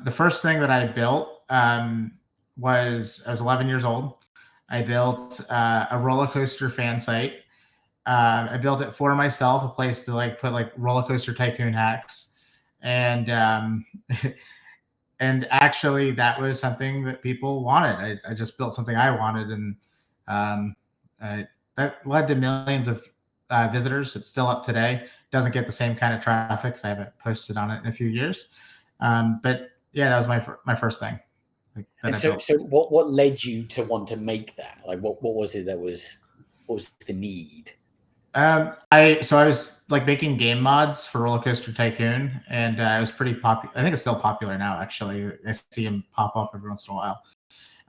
The first thing that I built was I was 11 years old. I built a roller coaster fan site. I built it for myself, a place to like put like roller coaster tycoon hacks, and and actually that was something that people wanted. I just built something I wanted, and um, that led to millions of visitors. It's still up today. Doesn't get the same kind of traffic because I haven't posted on it in a few years. But yeah, that was my first thing that And I so, built. so what led you to want to make that? Like, what was it that was, what was the need? I was like making game mods for Roller Coaster Tycoon, and it was pretty popular. I think it's still popular now. Actually, I see them pop up every once in a while.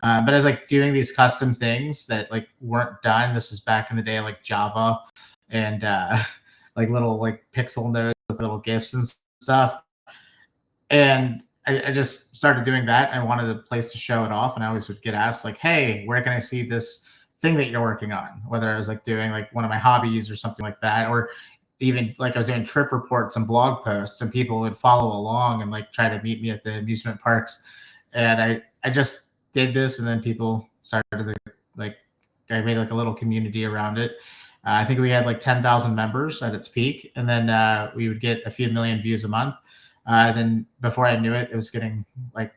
But I was like doing these custom things that like weren't done. This is back in the day, like Java and like little like pixel nodes with little gifs and stuff. And I just started doing that. I wanted a place to show it off, and I always would get asked like, "Hey, where can I see this thing that you're working on?" Whether I was like doing like one of my hobbies or something like that, or even like I was doing trip reports and blog posts, and people would follow along and like try to meet me at the amusement parks. And I just did this, and then people started to like I made like a little community around it. I think we had like 10,000 members at its peak, and then we would get a few million views a month. Then before I knew it, it was getting like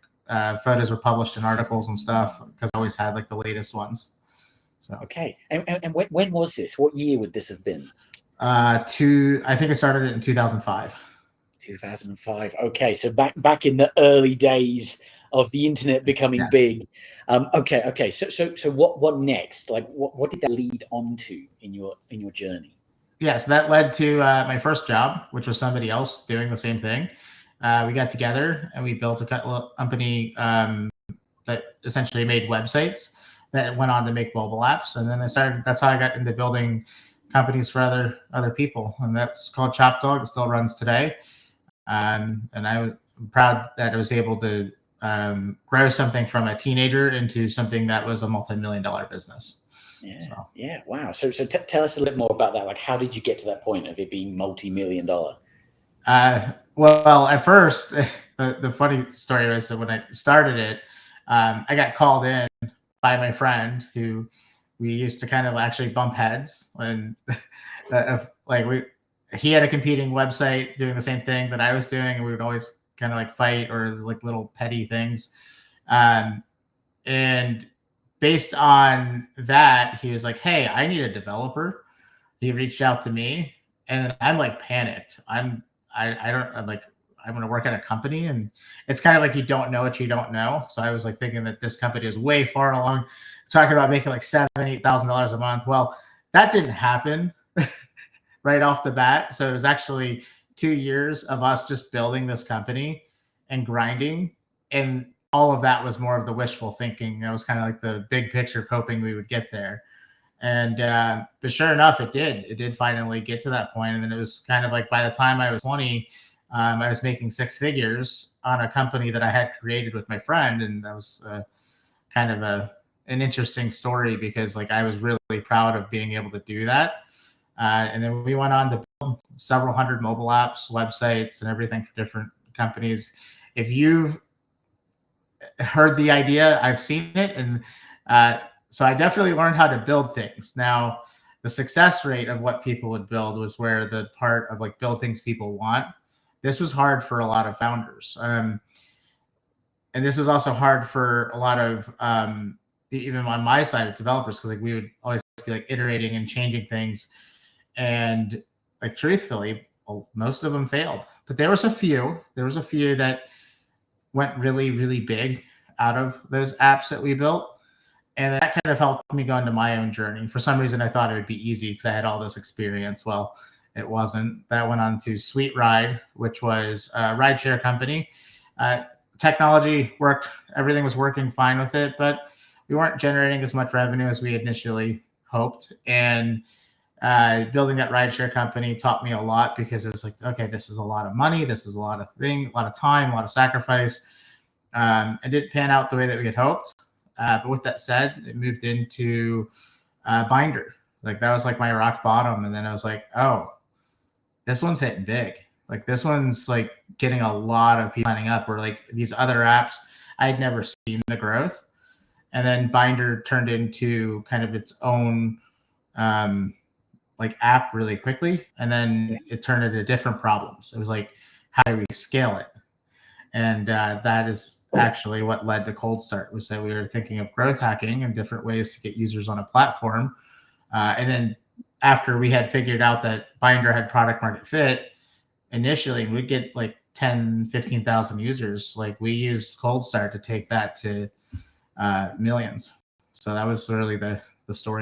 photos were published in articles and stuff because I always had like the latest ones. So Okay, and when was this? What year would this have been? I think I started it in 2005. 2005. Okay, so back in the early days of the internet becoming Yeah. big. Okay. So what next? Like, what did that lead on to in your journey? Yeah, so that led to my first job, which was somebody else doing the same thing. We got together and we built a company that essentially made websites that went on to make mobile apps. And then I started. That's how I got into building companies for other people, and that's called Chop Dog. It still runs today. And I'm proud that I was able to grow something from a teenager into something that was a multi-million-dollar business. Yeah, So, yeah, wow. So tell us a little more about that. Like, how did you get to that point of it being multi-million dollar? well, at first, the funny story was that when I started it, I got called in by my friend who we used to kind of actually bump heads when, like he had a competing website doing the same thing that I was doing, and we would always kind of like fight or like little petty things. Um, and based on that, he was like, "Hey, I need a developer." He reached out to me, and I'm like panicked. I don't I'm like I'm going to work at a company, and it's kind of like you don't know what you don't know. So I was like thinking that this company is way far along, talking about making like $7,000-8,000 a month. Well, that didn't happen right off the bat. So it was actually 2 years of us just building this company and grinding. And all of that was more of the wishful thinking. That was kind of like the big picture of hoping we would get there. And but sure enough, it did. It did finally get to that point. And then it was kind of like by the time I was 20, I was making six figures on a company that I had created with my friend, and that was kind of an interesting story because like I was really proud of being able to do that. And then we went on to build several hundred mobile apps, websites, and everything for different companies. If you've heard the idea, I've seen it, and so I definitely learned how to build things. Now, the success rate of what people would build was where the part of like build things people want. This was hard for a lot of founders, and this was also hard for a lot of even on my side of developers because like we would always be like iterating and changing things, and like truthfully, most of them failed. But there was a few. There was a few that went really, really big out of those apps that we built. And that kind of helped me go into my own journey. For some reason, I thought it would be easy because I had all this experience. Well, it wasn't. That went on to Sweet Ride, which was a rideshare company. Technology worked, everything was working fine with it, but we weren't generating as much revenue as we initially hoped. And building that rideshare company taught me a lot because it was like, okay, this is a lot of money, this is a lot of thing, a lot of time, a lot of sacrifice. It didn't pan out the way that we had hoped. But with that said, it moved into Binder. Like that was like my rock bottom, and then I was like, oh, this one's hitting big. Like this one's like getting a lot of people signing up, or like these other apps, I had never seen the growth. And then Binder turned into kind of its own like app really quickly. And then it turned into different problems. It was like, how do we scale it? And that is actually what led to Cold Start, was that we were thinking of growth hacking and different ways to get users on a platform. And then after we had figured out that Binder had product market fit, initially we'd get like 10, 15,000 users. Like we used Cold Start to take that to millions. So that was really the story